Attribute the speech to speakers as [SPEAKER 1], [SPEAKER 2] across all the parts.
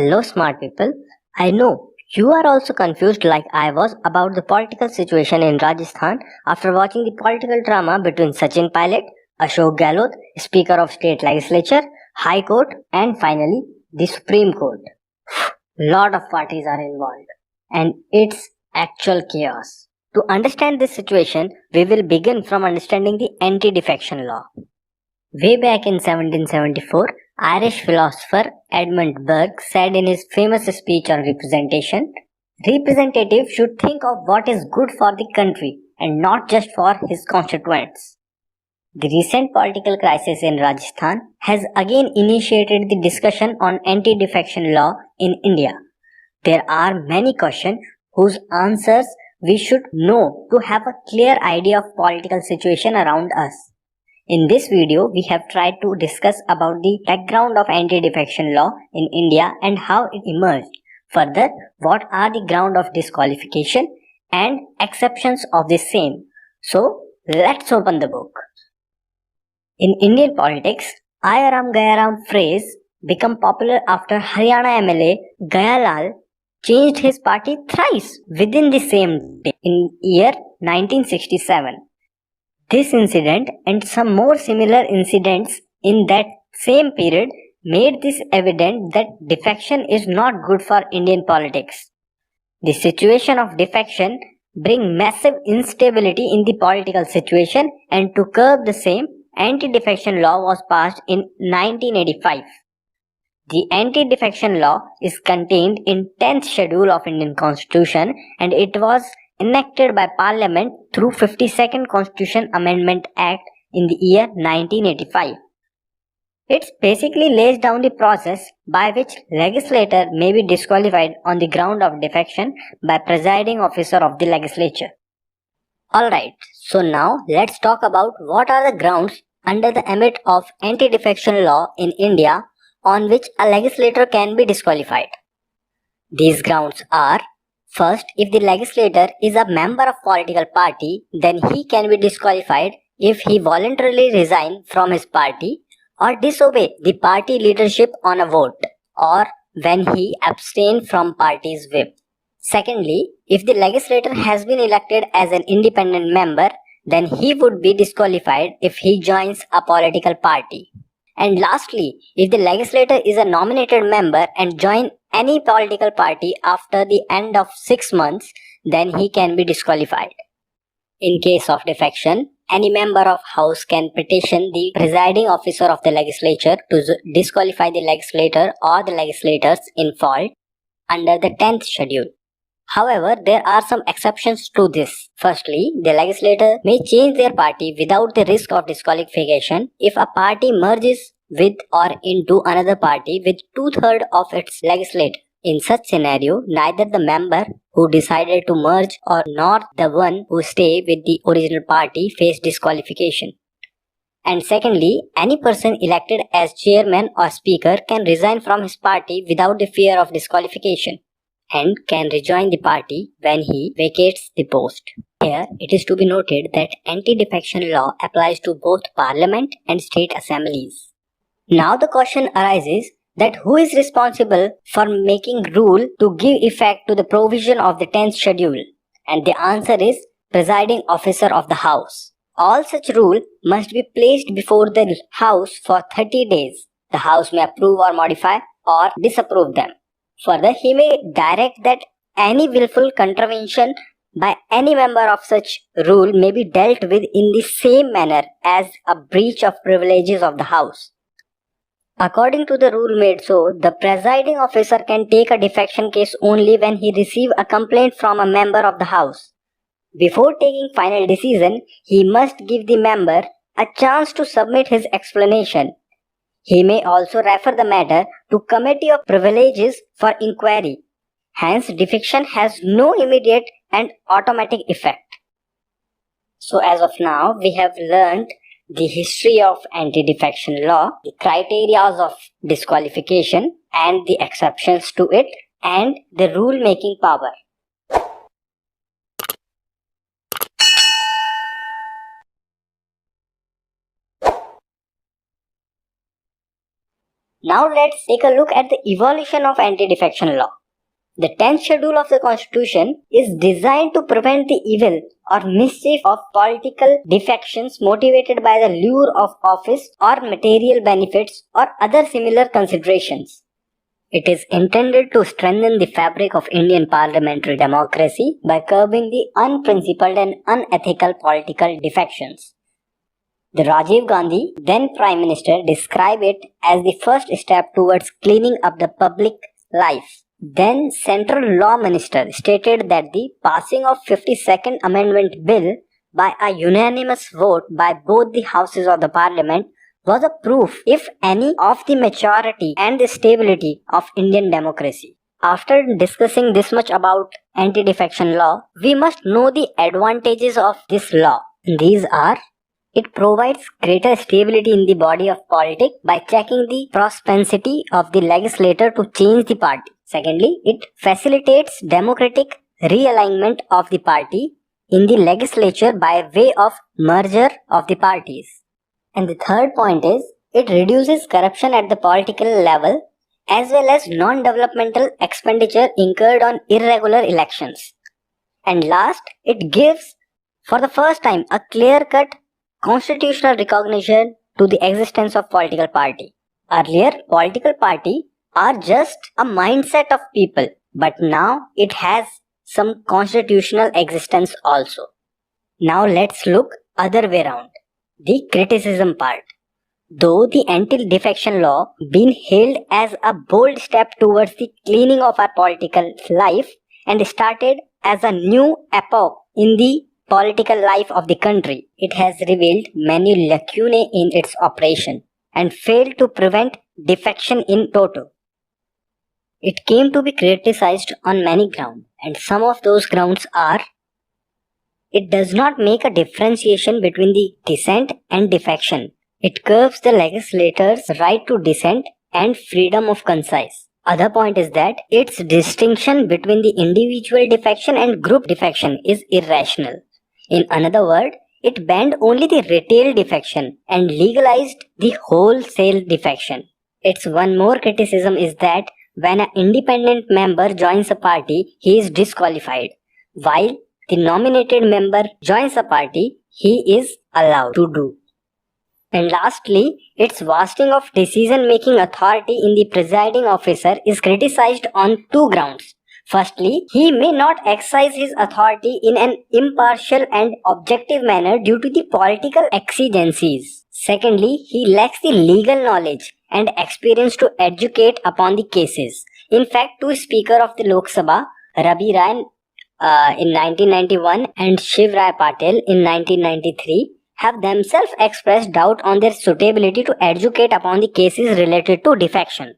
[SPEAKER 1] Hello, smart people. I know you are also confused, like I was, about the political situation in Rajasthan after watching the political drama between Sachin Pilot, Ashok Gehlot, Speaker of State Legislature, High Court, and finally the Supreme Court. Lot of parties are involved, and it's actual chaos. To understand this situation, we will begin from understanding the anti-defection law. Way back in 1774, Irish philosopher Edmund Burke said in his famous speech on representation, representative should think of what is good for the country and not just for his constituents. The recent political crisis in Rajasthan has again initiated the discussion on anti-defection law in India. There are many questions whose answers we should know to have a clear idea of political situation around us. In this video, we have tried to discuss about the background of anti-defection law in India and how it emerged. Further, what are the ground of disqualification and exceptions of the same. So, let's open the book. In Indian politics, Ayaram Gayaram phrase became popular after Haryana MLA Gayalal changed his party thrice within the same day in year 1967. This incident and some more similar incidents in that same period made this evident that defection is not good for Indian politics. The situation of defection brings massive instability in the political situation, and to curb the same, anti-defection law was passed in 1985. The anti-defection law is contained in 10th schedule of Indian Constitution, and it was enacted by Parliament through 52nd Constitution Amendment Act in the year 1985. It basically lays down the process by which legislator may be disqualified on the ground of defection by presiding officer of the legislature. Alright, so now let's talk about what are the grounds under the ambit of anti-defection law in India on which a legislator can be disqualified. These grounds are: first, if the legislator is a member of political party, then he can be disqualified if he voluntarily resign from his party or disobey the party leadership on a vote, or when he abstain from party's whip. Secondly, if the legislator has been elected as an independent member, then he would be disqualified if he joins a political party. And lastly, if the legislator is a nominated member and join any political party after the end of 6 months, then he can be disqualified. In case of defection, any member of House can petition the presiding officer of the legislature to disqualify the legislator or the legislators in fault under the 10th schedule. However, there are some exceptions to this. Firstly, the legislator may change their party without the risk of disqualification if a party merges with or into another party with 2/3 of its legislators. In such scenario, neither the member who decided to merge or nor the one who stay with the original party face disqualification. And secondly, any person elected as chairman or speaker can resign from his party without the fear of disqualification and can rejoin the party when he vacates the post. Here, it is to be noted that anti-defection law applies to both parliament and state assemblies. Now the question arises that who is responsible for making rule to give effect to the provision of the 10th schedule? And the answer is presiding officer of the House. All such rule must be placed before the House for 30 days. The House may approve or modify or disapprove them. Further, he may direct that any willful contravention by any member of such rule may be dealt with in the same manner as a breach of privileges of the House. According to the rule made so, the presiding officer can take a defection case only when he receives a complaint from a member of the House. Before taking final decision, he must give the member a chance to submit his explanation. He may also refer the matter to Committee of Privileges for inquiry. Hence, defection has no immediate and automatic effect. So as of now, we have learned the history of anti-defection law, the criteria of disqualification and the exceptions to it, and the rule-making power. Now let's take a look at the evolution of anti-defection law. The 10th schedule of the Constitution is designed to prevent the evil or mischief of political defections motivated by the lure of office or material benefits or other similar considerations. It is intended to strengthen the fabric of Indian parliamentary democracy by curbing the unprincipled and unethical political defections. The Rajiv Gandhi, then Prime Minister, described it as the first step towards cleaning up the public life. Then Central Law Minister stated that the passing of 52nd Amendment Bill by a unanimous vote by both the houses of the Parliament was a proof, if any, of the maturity and the stability of Indian democracy. After discussing this much about anti-defection law, we must know the advantages of this law. These are: it provides greater stability in the body of politics by checking the propensity of the legislator to change the party. Secondly, it facilitates democratic realignment of the party in the legislature by way of merger of the parties. And the third point is, it reduces corruption at the political level as well as non-developmental expenditure incurred on irregular elections. And last, it gives for the first time a clear-cut constitutional recognition to the existence of political party. Earlier, political party are just a mindset of people, but now it has some constitutional existence also. Now let's look other way around, the criticism part. Though the anti-defection law been hailed as a bold step towards the cleaning of our political life and started as a new epoch in the political life of the country, it has revealed many lacunae in its operation and failed to prevent defection in toto. It came to be criticized on many grounds, and some of those grounds are: it does not make a differentiation between the dissent and defection. It curbs the legislator's right to dissent and freedom of concise. Other point is that its distinction between the individual defection and group defection is irrational. In another word, it banned only the retail defection and legalized the wholesale defection. Its one more criticism is that when an independent member joins a party, he is disqualified, while the nominated member joins a party, he is allowed to do. And lastly, its vesting of decision-making authority in the presiding officer is criticized on two grounds. Firstly, he may not exercise his authority in an impartial and objective manner due to the political exigencies. Secondly, he lacks the legal knowledge and experience to educate upon the cases. In fact, two Speaker of the Lok Sabha, Rabi Rai in 1991 and Shiv Rai Patel in 1993, have themselves expressed doubt on their suitability to educate upon the cases related to defection.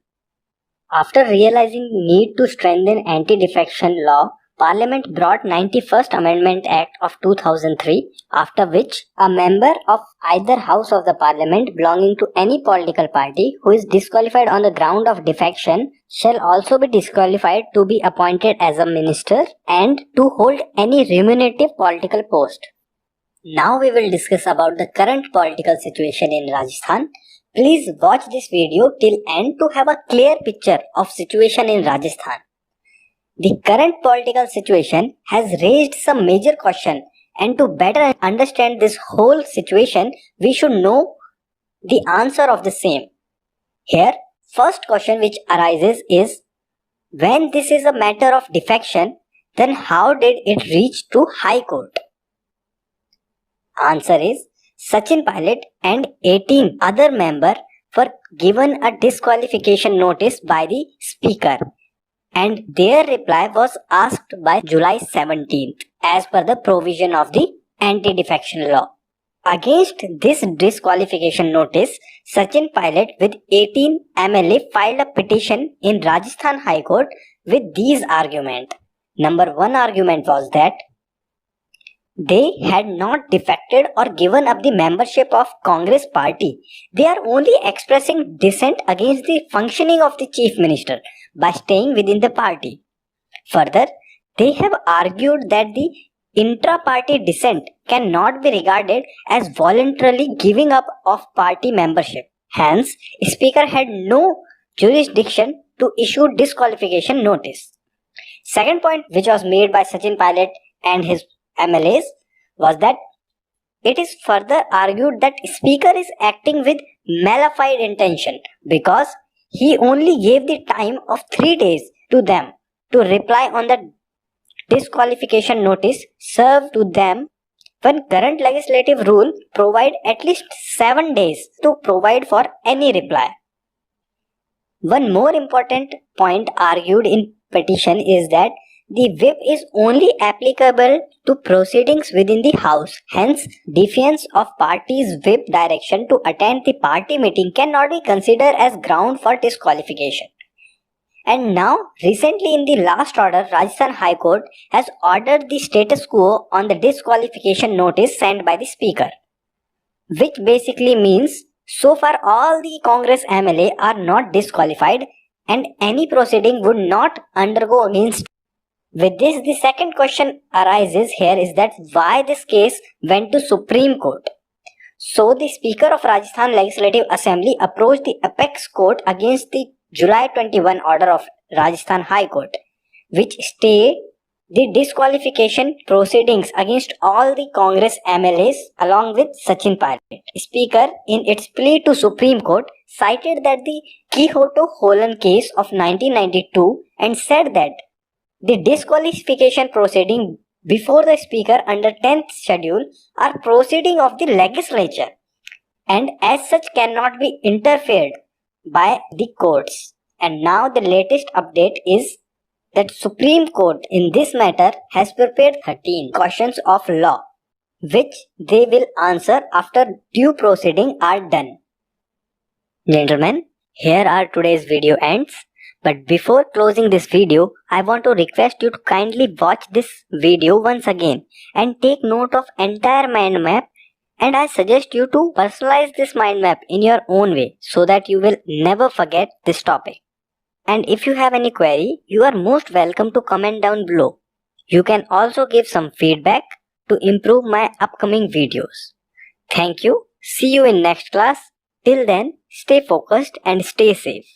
[SPEAKER 1] After realizing need to strengthen anti-defection law, Parliament brought 91st Amendment Act of 2003, after which a member of either house of the Parliament belonging to any political party who is disqualified on the ground of defection shall also be disqualified to be appointed as a minister and to hold any remunerative political post. Now we will discuss about the current political situation in Rajasthan. Please watch this video till end to have a clear picture of situation in Rajasthan. The current political situation has raised some major question, and to better understand this whole situation, we should know the answer of the same. Here, first question which arises is, when this is a matter of defection, then how did it reach to High Court? Answer is, Sachin Pilot and 18 other members were given a disqualification notice by the Speaker, and their reply was asked by July 17th as per the provision of the anti-defection law. Against this disqualification notice, Sachin Pilot with 18 MLA filed a petition in Rajasthan High Court with these arguments. Number one argument was that they had not defected or given up the membership of Congress party. They are only expressing dissent against the functioning of the Chief Minister by staying within the party. Further, they have argued that the intra-party dissent cannot be regarded as voluntarily giving up of party membership. Hence, Speaker had no jurisdiction to issue disqualification notice. Second point which was made by Sachin Pilot and his MLAs was that it is further argued that Speaker is acting with malefied intention because he only gave the time of 3 days to them to reply on the disqualification notice served to them when current legislative rule provide at least 7 days to provide for any reply. One more important point argued in petition is that the whip is only applicable to proceedings within the House. Hence, defiance of party's whip direction to attend the party meeting cannot be considered as ground for disqualification. And now, recently in the last order, Rajasthan High Court has ordered the status quo on the disqualification notice sent by the Speaker, which basically means so far all the Congress MLA are not disqualified and any proceeding would not undergo against. With this, the second question arises here is that why this case went to Supreme Court. So the Speaker of Rajasthan Legislative Assembly approached the apex court against the July 21 order of Rajasthan High Court, which stayed the disqualification proceedings against all the Congress MLAs along with Sachin Pilot. Speaker, in its plea to Supreme Court, cited that the Quixote Holland case of 1992 and said that the disqualification proceeding before the Speaker under 10th schedule are proceeding of the legislature and as such cannot be interfered by the courts. And now the latest update is that Supreme Court in this matter has prepared 13 questions of law, which they will answer after due proceeding are done. Gentlemen, here are today's video ends. But before closing this video, I want to request you to kindly watch this video once again and take note of entire mind map, and I suggest you to personalize this mind map in your own way so that you will never forget this topic. And if you have any query, you are most welcome to comment down below. You can also give some feedback to improve my upcoming videos. Thank you. See you in next class. Till then, stay focused and stay safe.